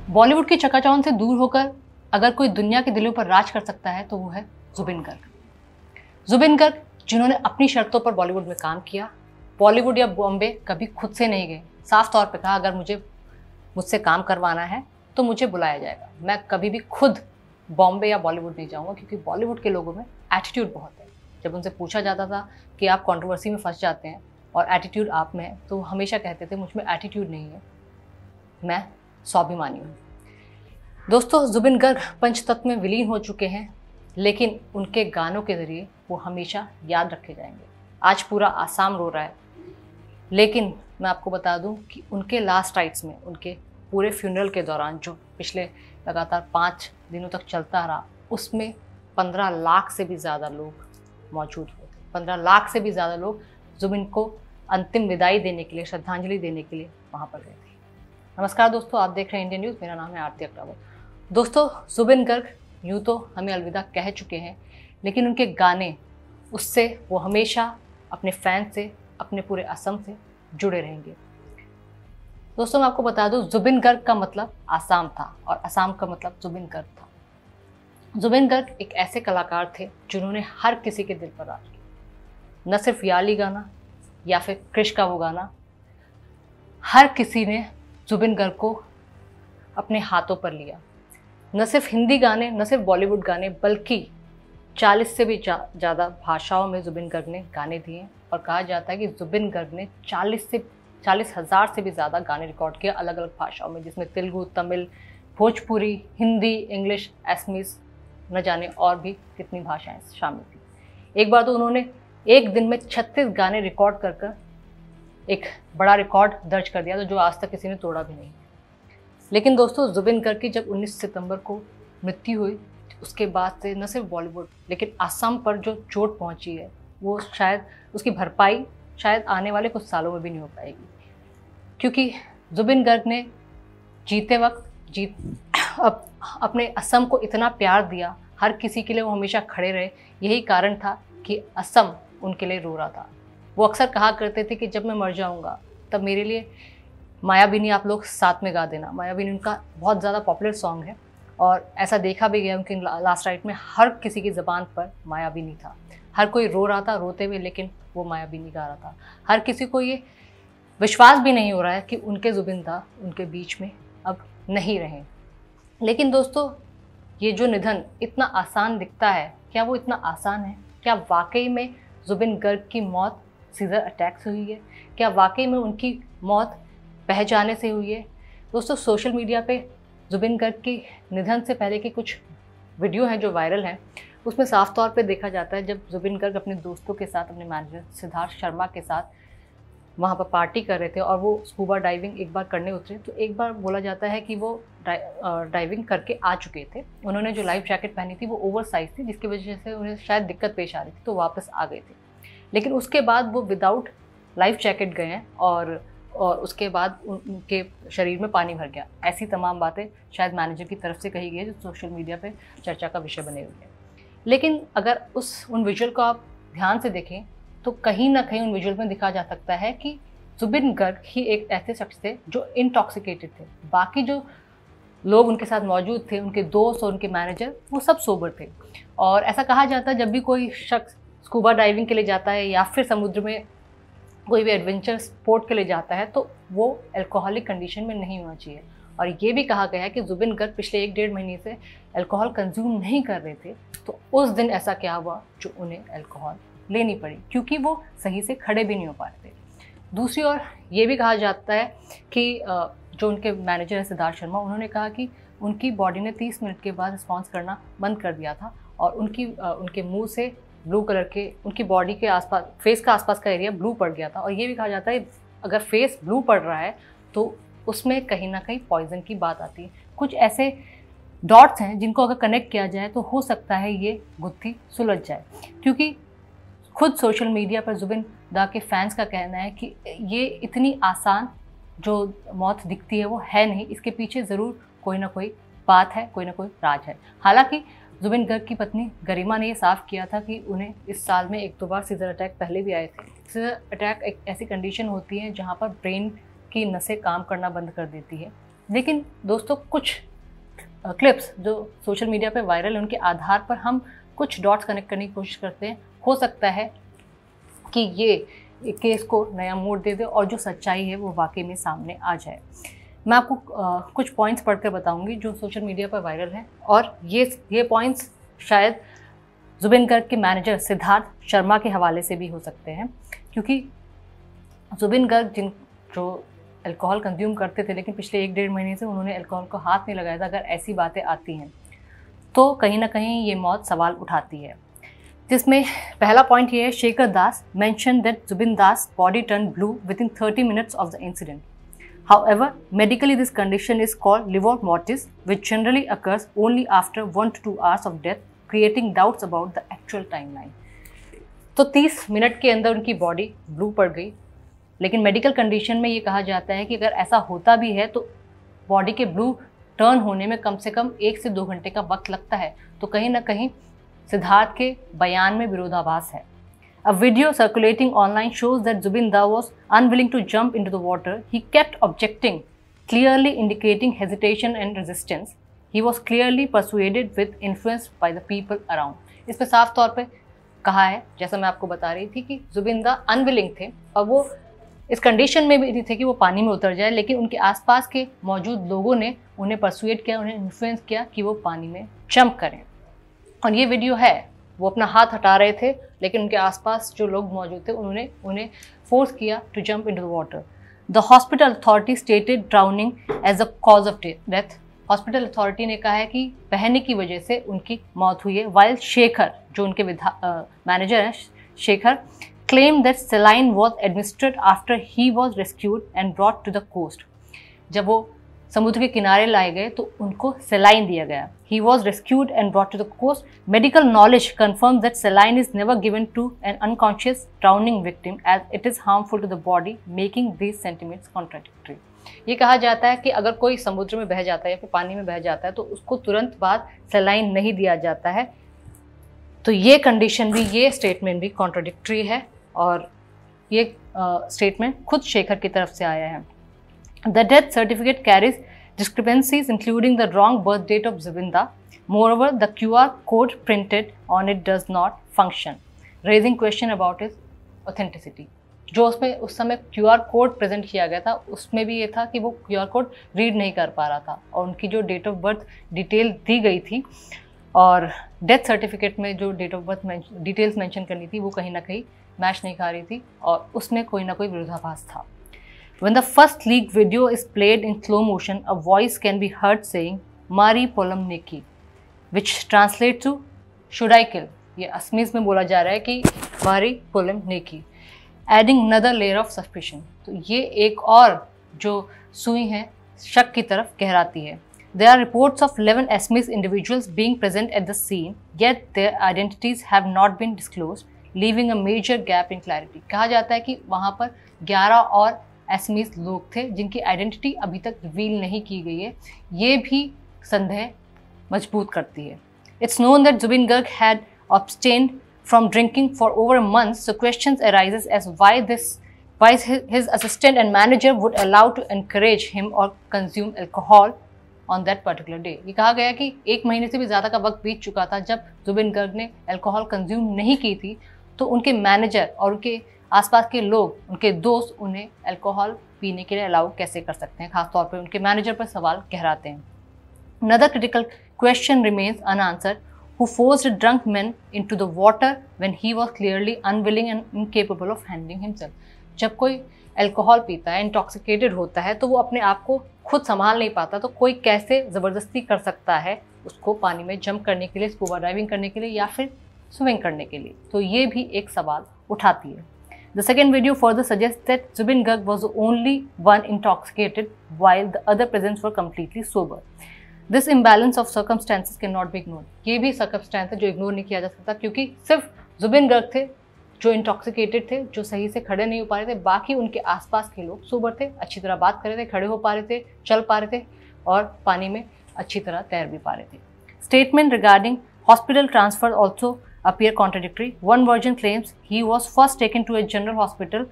बॉलीवुड की चकाचौंध से दूर होकर अगर कोई दुनिया के दिलों पर राज कर सकता है तो वो है जुबिन गर्ग। जुबिन गर्ग जिन्होंने अपनी शर्तों पर बॉलीवुड में काम किया, बॉलीवुड या बॉम्बे कभी खुद से नहीं गए। साफ तौर पे कहा, अगर मुझसे काम करवाना है तो मुझे बुलाया जाएगा। मैं कभी भी खुद बॉम्बे या बॉलीवुड नहीं जाऊंगा, क्योंकि बॉलीवुड के लोगों में एटीट्यूड बहुत है। जब उनसे पूछा जाता था कि आप कंट्रोवर्सी में फंस जाते हैं और एटीट्यूड आप में है, तो वो हमेशा कहते थे मुझ में एटीट्यूड नहीं है, मैं स्वाभिमानी हूँ। दोस्तों, जुबिन गर्ग पंचतत्व में विलीन हो चुके हैं, लेकिन उनके गानों के ज़रिए वो हमेशा याद रखे जाएंगे। आज पूरा आसाम रो रहा है, लेकिन मैं आपको बता दूं कि उनके लास्ट राइट्स में, उनके पूरे फ्यूनरल के दौरान जो पिछले लगातार 5 दिनों तक चलता रहा, उसमें 15 लाख से भी ज़्यादा लोग मौजूद हुए थे। 15 लाख से भी ज़्यादा लोग जुबिन को अंतिम विदाई देने के लिए, श्रद्धांजलि देने के लिए वहाँ पर गए थे। नमस्कार दोस्तों, आप देख रहे हैं इंडियन न्यूज़। मेरा नाम है आरती अग्रवाल। दोस्तों, जुबिन गर्ग यूँ तो हमें अलविदा कह चुके हैं, लेकिन उनके गाने, उससे वो हमेशा अपने फैन से, अपने पूरे असम से जुड़े रहेंगे। दोस्तों, मैं आपको बता दूं, जुबिन गर्ग का मतलब आसाम था और आसाम का मतलब जुबिन गर्ग था। जुबिन गर्ग एक ऐसे कलाकार थे जिन्होंने हर किसी के दिल पर राज किया। न सिर्फ याली गाना या फिर कृष का वो गाना, हर किसी ने जुबिन गर्ग को अपने हाथों पर लिया। न सिर्फ हिंदी गाने, न सिर्फ बॉलीवुड गाने, बल्कि 40 से भी ज़्यादा भाषाओं में जुबिन गर्ग ने गाने दिए। और कहा जाता है कि जुबिन गर्ग ने 40,000 से भी ज़्यादा गाने रिकॉर्ड किए अलग अलग भाषाओं में, जिसमें तेलुगु, तमिल, भोजपुरी, हिंदी, इंग्लिश, असमीज, न जाने और भी कितनी भाषाएं शामिल थी। एक बार तो उन्होंने एक दिन में 36 गाने रिकॉर्ड कर एक बड़ा रिकॉर्ड दर्ज कर दिया, तो जो आज तक किसी ने तोड़ा भी नहीं। लेकिन दोस्तों, जुबिन गर्ग की जब 19 सितंबर को मृत्यु हुई, उसके बाद से न सिर्फ बॉलीवुड, लेकिन असम पर जो चोट पहुंची है, वो शायद उसकी भरपाई शायद आने वाले कुछ सालों में भी नहीं हो पाएगी। क्योंकि जुबिन गर्ग ने जीते वक्त अपने असम को इतना प्यार दिया, हर किसी के लिए वो हमेशा खड़े रहे। यही कारण था कि असम उनके लिए रो रहा था। वो अक्सर कहा करते थे कि जब मैं मर जाऊंगा तब मेरे लिए मायाबिनी आप लोग साथ में गा देना। मायाबिनी उनका बहुत ज़्यादा पॉपुलर सॉन्ग है और ऐसा देखा भी गया उनके लास्ट राइट में हर किसी की ज़बान पर मायाबिनी था। हर कोई रो रहा था रोते हुए, लेकिन वो मायाबिनी गा रहा था। हर किसी को ये विश्वास भी नहीं हो रहा है कि उनके जुबिन दा उनके बीच में अब नहीं रहे। लेकिन दोस्तों, ये जो निधन इतना आसान दिखता है, क्या वो इतना आसान है? क्या वाकई में जुबिन गर्ग की मौत सीजर अटैक से हुई है? क्या वाकई में उनकी मौत बह जाने से हुई है? दोस्तों, सोशल मीडिया पे जुबिन गर्ग की निधन से पहले की कुछ वीडियो हैं जो वायरल हैं। उसमें साफ तौर पे देखा जाता है जब जुबिन गर्ग अपने दोस्तों के साथ, अपने मैनेजर सिद्धार्थ शर्मा के साथ वहाँ पर पार्टी कर रहे थे और वो स्कूबा डाइविंग एक बार करने उतरे। तो एक बार बोला जाता है कि वो डाइविंग करके आ चुके थे। उन्होंने जो लाइफ जैकेट पहनी थी वो ओवर साइज थी, जिसकी वजह से उन्हें शायद दिक्कत पेश आ रही थी, तो वापस आ गए थे। लेकिन उसके बाद वो विदाउट लाइफ जैकेट गए हैं और उसके बाद उनके शरीर में पानी भर गया। ऐसी तमाम बातें शायद मैनेजर की तरफ से कही गई है, जो सोशल मीडिया पे चर्चा का विषय बने हुए हैं। लेकिन अगर उन विजुअल को आप ध्यान से देखें तो कहीं ना कहीं उन विजुअल में दिखा जा सकता है कि जुबिन गर्ग ही एक ऐसे शख्स थे जो इंटॉक्सिकेटेड थे। बाकी जो लोग उनके साथ मौजूद थे, उनके दोस्त और उनके मैनेजर, वो सब सोबर थे। और ऐसा कहा जाता है जब भी कोई शख्स स्कूबा डाइविंग के लिए जाता है या फिर समुद्र में कोई भी एडवेंचर स्पोर्ट के लिए जाता है, तो वो अल्कोहलिक कंडीशन में नहीं होना चाहिए। और ये भी कहा गया है कि जुबिन गर्ग पिछले 1-1.5 महीने से अल्कोहल कंज्यूम नहीं कर रहे थे। तो उस दिन ऐसा क्या हुआ जो उन्हें अल्कोहल लेनी पड़ी, क्योंकि वो सही से खड़े भी नहीं हो पा रहे थे। दूसरी ओर ये भी कहा जाता है कि जो उनके मैनेजर है सिद्धार्थ शर्मा, उन्होंने कहा कि उनकी बॉडी ने 30 मिनट के बाद रिस्पॉन्स करना बंद कर दिया था और उनके मुंह से ब्लू कलर के, उनकी बॉडी के आसपास, फेस का आसपास का एरिया ब्लू पड़ गया था। और ये भी कहा जाता है अगर फेस ब्लू पड़ रहा है तो उसमें कहीं ना कहीं पॉइजन की बात आती है। कुछ ऐसे डॉट्स हैं जिनको अगर कनेक्ट किया जाए तो हो सकता है ये गुत्थी सुलझ जाए। क्योंकि खुद सोशल मीडिया पर जुबिन दा के फैंस का कहना है कि ये इतनी आसान जो मौत दिखती है वो है नहीं, इसके पीछे ज़रूर कोई ना कोई बात है, कोई ना कोई राज है। हालांकि जुबिन गर्ग की पत्नी गरिमा ने ये साफ किया था कि उन्हें इस साल में 1-2 बार सीजर अटैक पहले भी आए थे। सीजर अटैक एक ऐसी कंडीशन होती है जहाँ पर ब्रेन की नसें काम करना बंद कर देती है लेकिन दोस्तों कुछ क्लिप्स जो सोशल मीडिया पे वायरल है उनके आधार पर हम कुछ डॉट्स कनेक्ट करने की कोशिश करते हैं। हो सकता है कि ये केस को नया मोड़ दे दे और जो सच्चाई है वो वाकई में सामने आ जाए। मैं आपको कुछ पॉइंट्स पढ़कर बताऊंगी जो सोशल मीडिया पर वायरल हैं, और ये पॉइंट्स शायद जुबिन गर्ग के मैनेजर सिद्धार्थ शर्मा के हवाले से भी हो सकते हैं, क्योंकि जुबिन गर्ग जो अल्कोहल कंज्यूम करते थे लेकिन पिछले 1-1.5 महीने से उन्होंने अल्कोहल को हाथ नहीं लगाया था, अगर ऐसी बातें आती हैं तो कहीं ना कहीं ये मौत सवाल उठाती है। जिसमें पहला पॉइंट ये है, Shekhar Das mention that Zubeen Das body turn blue within 30 minutes of the incident. However, medically this condition is called livor mortis, which generally occurs only after 1 to 2 hours of death, creating doubts about the actual timeline. तो 30 minute के अंदर उनकी body blue पड़ गई, लेकिन medical condition में ये कहा जाता है कि अगर ऐसा होता भी है तो बॉडी के ब्लू टर्न होने में कम से कम 1 से 2 घंटे का वक्त लगता है। तो कहीं ना कहीं सिद्धार्थ के बयान में विरोधाभास है। A video circulating online shows that Zubinda was unwilling to jump into the water. He kept objecting, clearly indicating hesitation and resistance. He was clearly persuaded with influence by the people around. इस पे साफ तौर पे कहा है, जैसा मैं आपको बता रही थी, कि जुबिंदा अनविलिंग थे और वो इस कंडीशन में भी नहीं थे कि वो पानी में उतर जाए, लेकिन उनके आसपास के मौजूद लोगों ने उन्हें परसुएड किया, उन्हें इन्फ्लुएंस किया कि वो पानी में जंप करें। और ये वीडियो है, वो अपना हाथ हटा रहे थे लेकिन उनके आसपास जो लोग मौजूद थे उन्होंने उन्हें फोर्स किया to jump into the water. The hospital authority stated drowning as a cause of death. Hospital authority ने कहा है कि बहने की वजह से उनकी मौत हुई है। वाइल शेखर, जो उनके मैनेजर हैं Shekhar, claim that saline was administered after he was rescued and brought to the coast. जब वो समुद्र के किनारे लाए गए तो उनको सेलाइन दिया गया। He was rescued and brought to the coast. Medical knowledge confirms that saline is never given to an unconscious drowning victim as it is harmful to the body, making these sentiments contradictory. ये कहा जाता है कि अगर कोई समुद्र में बह जाता है या फिर पानी में बह जाता है तो उसको तुरंत बाद सेलाइन नहीं दिया जाता है। तो ये कंडीशन भी, ये स्टेटमेंट भी कॉन्ट्राडिक्टरी है और ये स्टेटमेंट खुद शेखर की तरफ से आया है। The death certificate carries discrepancies including the wrong birth date of Zubinda. Moreover, the QR code printed on it does not function, raising question about its authenticity. जो उसमें उस समय QR कोड प्रेजेंट किया गया था उसमें भी ये था कि वो QR कोड रीड नहीं कर पा रहा था और उनकी जो डेट ऑफ बर्थ डिटेल दी गई थी और डेथ सर्टिफिकेट में जो date of birth details mention करनी थी वो कहीं ना कहीं मैच नहीं खा रही थी और उसमें कोई ना कोई विरोधाभास था। When the first leaked video is played in slow motion, a voice can be heard saying "Mari Polamniki," which translates to "Should I kill?" ये असमीज में बोला जा रहा है कि "Mari Polamniki," adding another layer of suspicion. तो ये एक और जो सुई है शक की तरफ गहराती है। There are reports of 11 Assamese individuals being present at the scene, yet their identities have not been disclosed, leaving a major gap in clarity. कहा जाता है कि वहाँ पर 11 और असमीज लोग थे जिनकी आइडेंटिटी अभी तक रिवील नहीं की गई है। ये भी संदेह मजबूत करती है। It's known that Zubeen Garg had abstained from drinking for over a month, so questions arises as why his assistant and manager would allow to encourage him or consume alcohol on that particular day. ये कहा गया कि 1 महीने से भी ज़्यादा का वक्त बीत चुका था जब जुबिन गर्ग ने अल्कोहल कंज्यूम नहीं की थी, तो उनके मैनेजर और उनके आसपास के लोग, उनके दोस्त उन्हें अल्कोहल पीने के लिए अलाउ कैसे कर सकते हैं। खासतौर पर उनके मैनेजर पर सवाल गहराते हैं। Another critical question remains unanswered. Who forced a drunk man into the water when he was clearly unwilling and incapable of handling himself? जब कोई अल्कोहल पीता है, इंटॉक्सिकेटेड होता है, तो वो अपने आप को खुद संभाल नहीं पाता, तो कोई कैसे ज़बरदस्ती कर सकता है उसको पानी में जंप करने के लिए, स्कूबा डाइविंग करने के लिए या फिर स्विमिंग करने के लिए। तो ये भी एक सवाल उठाती है। The second video further suggests that Zubin Garg was the only one intoxicated while the other presents were completely sober. This imbalance of circumstances cannot be ignored. ये भी circumstance है जो इग्नोर नहीं किया जा सकता क्योंकि सिर्फ जुबिन गर्ग थे जो इंटॉक्सिकेटेड थे, जो सही से खड़े नहीं हो पा रहे थे, बाकी उनके आसपास के लोग सोबर थे, अच्छी तरह बात कर रहे थे, खड़े हो पा रहे थे, चल पा रहे थे और पानी में अच्छी तरह तैर भी पा रहे थे। Statement regarding hospital transfer also appear contradictory. One version claims he was first taken to a general hospital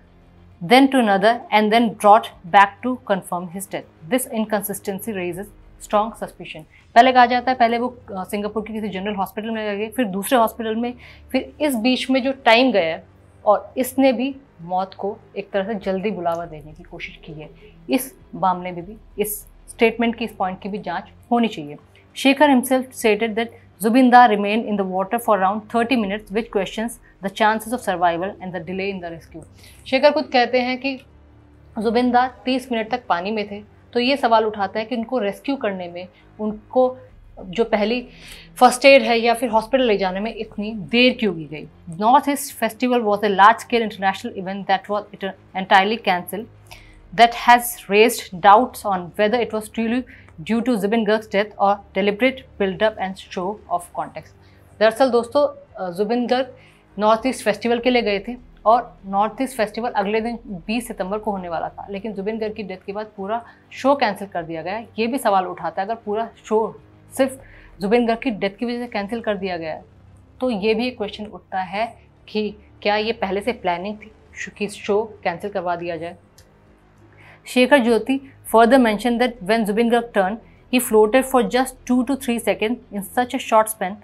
then to another, and then brought back to confirm his death. This inconsistency raises strong suspicion. पहले कहा जाता है पहले वो Singapore के किसी general hospital में गए, फिर दूसरे हॉस्पिटल में, फिर इस बीच में जो टाइम गया है और इसने भी मौत को एक तरह से जल्दी बुलावा देने की कोशिश की है। इस मामले में भी इस स्टेटमेंट की, इस पॉइंट की भी जांच होनी चाहिए। Shekhar himself stated that Zubindar remained in the water for around 30 minutes, which questions the chances of survival and the delay in the rescue. Shekhar खुद कहते हैं कि जुबिंदार 30 मिनट तक पानी में थे, तो ये सवाल उठाता है कि उनको रेस्क्यू करने में, उनको जो पहली फर्स्ट एड है या फिर हॉस्पिटल ले जाने में इतनी देर क्यों की गई। North East festival was a large scale international event that was entirely cancelled, that has raised doubts on whether it was truly due to Zubin Garg's death or deliberate build-up and show of context. दरअसल दोस्तों Zubeen Garg North East festival के लिए गए थे और north East festival अगले दिन 20 सितंबर को होने वाला था, लेकिन जुबिन गर्ग की डेथ के बाद पूरा शो कैंसिल कर दिया गया। ये भी सवाल उठाता है अगर पूरा शो सिर्फ जुबिन गर्ग की डेथ की वजह से कैंसिल कर दिया गया तो ये भी एक क्वेश्चन उठता है कि क्या ये पहले से प्लानिंग थी कि शो कैंसिल करवा दिया जाए। Shekhar Jyoti further mentioned that when Zubin Garg turned, he floated for just 2 to 3 seconds. In such a short span,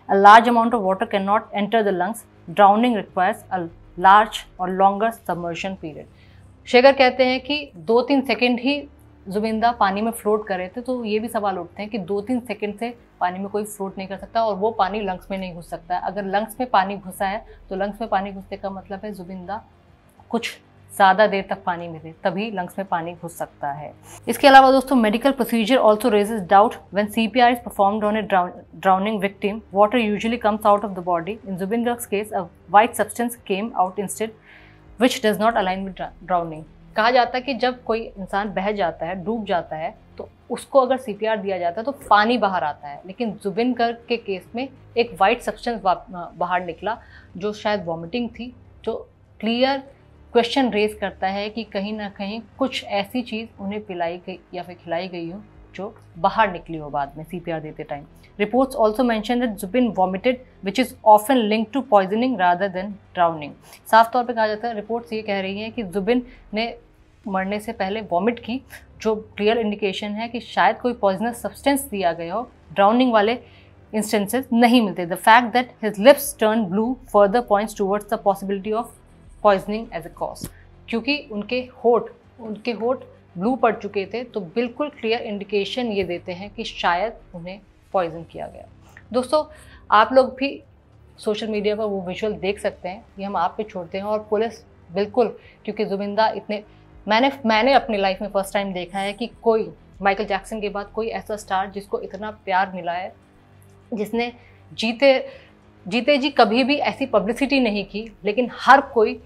a large amount of water cannot enter the lungs. Drowning requires a large or longer submersion period. Shekhar कहते हैं कि 2-3 second ही जुबिंदा पानी में float कर रहे थे, तो ये भी सवाल उठते हैं कि 2-3 सेकंड से पानी में कोई फ्लोट नहीं कर सकता और वो पानी लंग्स में नहीं घुस सकता है। अगर लंग्स में पानी घुसा है तो लंग्स में पानी घुसने का मतलब है जुबिंदा कुछ ज़्यादा देर तक पानी में थे, तभी लंग्स में पानी घुस सकता है। इसके अलावा दोस्तों medical procedure also raises doubt when CPR is performed on a drowning victim. Water usually comes out of the body. In Zubeen Garg's case a white substance came out instead which does not align with drowning. कहा जाता है कि जब कोई इंसान बह जाता है, डूब जाता है, तो उसको अगर CPR दिया जाता है तो पानी बाहर आता है, लेकिन जुबिन गर्ग के केस में एक वाइट सब्सटेंस बाहर निकला जो शायद वॉमिटिंग थी, जो क्लियर क्वेश्चन रेज करता है कि कहीं ना कहीं कुछ ऐसी चीज़ उन्हें पिलाई गई या फिर खिलाई गई हो जो बाहर निकली हो बाद में CPR देते time. Reports also mention that Zubeen vomited which is often link to poisoning rather than drowning. साफ तौर पे कहा जाता है, रिपोर्ट्स ये कह रही हैं कि जुबिन ने मरने से पहले वॉमिट की, जो क्लियर इंडिकेशन है कि शायद कोई पॉइजनस सब्सटेंस दिया गया हो। ड्राउनिंग वाले इंस्टेंसेस नहीं मिलते। The fact that his lips turn blue further points towards the possibility of poisoning as a cause, क्योंकि उनके होठ ब्लू पड़ चुके थे, तो बिल्कुल क्लियर इंडिकेशन ये देते हैं कि शायद उन्हें पॉइजन किया गया। दोस्तों आप लोग भी सोशल मीडिया पर वो विजुअल देख सकते हैं, ये हम आप पे छोड़ते हैं। और पुलिस बिल्कुल, क्योंकि जुबिंदा इतने मैंने अपनी लाइफ में फर्स्ट टाइम देखा है कि कोई माइकल जैक्सन के बाद कोई ऐसा स्टार जिसको इतना प्यार मिला है, जिसने जीते जी कभी भी ऐसी पब्लिसिटी नहीं की, लेकिन हर कोई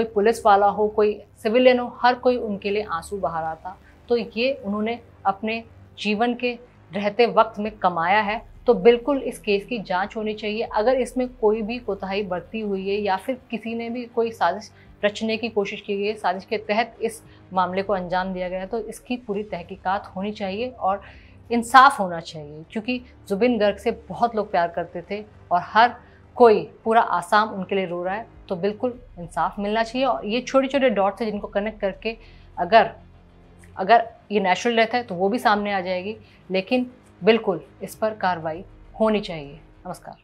पुलिस वाला हो, कोई सिविलियन हो, हर कोई उनके लिए आंसू बहा रहा था। तो ये उन्होंने अपने जीवन के रहते वक्त में कमाया है, तो बिल्कुल इस केस की जांच होनी चाहिए। अगर इसमें कोई भी कोताही बरती हुई है या फिर किसी ने भी कोई साजिश रचने की कोशिश की गई है, साजिश के तहत इस मामले को अंजाम दिया गया, तो इसकी पूरी तहकीकात होनी चाहिए और इंसाफ होना चाहिए, क्योंकि जुबिन गर्ग से बहुत लोग प्यार करते थे और हर कोई, पूरा आसाम उनके लिए रो रहा है, तो बिल्कुल इंसाफ मिलना चाहिए। और ये छोटे छोटे डॉट्स हैं जिनको कनेक्ट करके अगर ये नेचुरल डेथ है तो वो भी सामने आ जाएगी, लेकिन बिल्कुल इस पर कार्रवाई होनी चाहिए। नमस्कार।